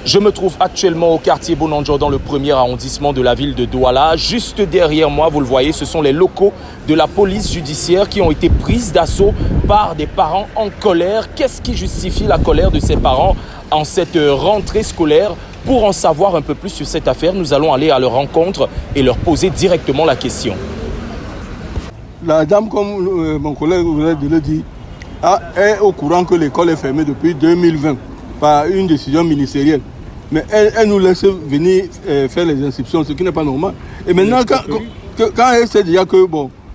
Je me trouve actuellement au quartier Bonanjo dans le premier arrondissement de la ville de Douala. Juste derrière moi, vous le voyez, ce sont les locaux de la police judiciaire qui ont été prises d'assaut par des parents en colère. Qu'est-ce qui justifie la colère de ces parents en cette rentrée scolaire? Pour en savoir un peu plus sur cette affaire, nous allons aller à leur rencontre et leur poser directement la question. La dame, comme mon collègue voulait le dire, est au courant que l'école est fermée depuis 2020 par une décision ministérielle. Mais elle nous laisse venir faire les inscriptions, ce qui n'est pas normal. Et maintenant, quand elle sait déjà que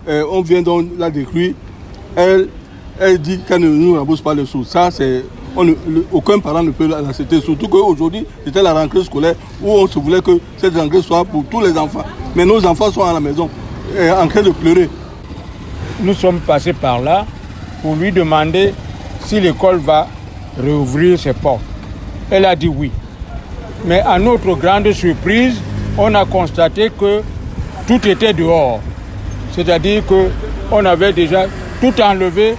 on vient donc la détruire, elle dit qu'elle ne nous rembourse pas les sous. Ça, aucun parent ne peut l'accepter. Surtout qu'aujourd'hui, c'était la rentrée scolaire où on se voulait que cette rentrée soit pour tous les enfants. Mais nos enfants sont à la maison en train de pleurer. Nous sommes passés par là pour lui demander si l'école va rouvrir ses portes. Elle a dit oui. Mais à notre grande surprise, on a constaté que tout était dehors. C'est-à-dire qu'on avait déjà tout enlevé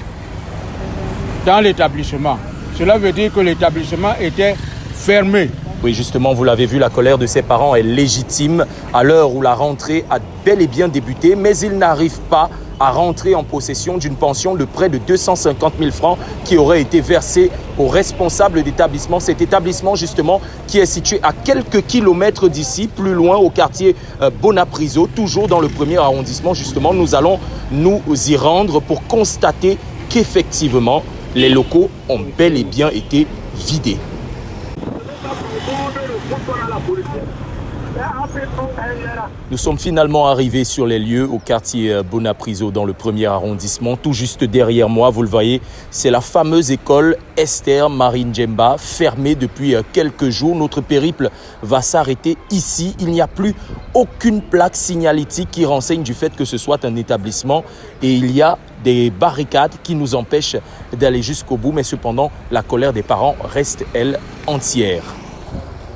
dans l'établissement. Cela veut dire que l'établissement était fermé. Oui, justement, vous l'avez vu, la colère de ses parents est légitime à l'heure où la rentrée a bel et bien débuté, mais ils n'arrivent pas à rentrer en possession d'une pension de près de 250 000 francs qui aurait été versée aux responsables d'établissement. Cet établissement, justement, qui est situé à quelques kilomètres d'ici, plus loin au quartier Bonapriso, toujours dans le premier arrondissement. Justement, nous allons nous y rendre pour constater qu'effectivement, les locaux ont bel et bien été vidés. Nous sommes finalement arrivés sur les lieux au quartier Bonapriso dans le premier arrondissement. Tout juste derrière moi, vous le voyez, c'est la fameuse école Esther Marine Djemba, fermée depuis quelques jours. Notre périple va s'arrêter ici. Il n'y a plus aucune plaque signalétique qui renseigne du fait que ce soit un établissement. Et il y a des barricades qui nous empêchent d'aller jusqu'au bout. Mais cependant, la colère des parents reste, elle, entière.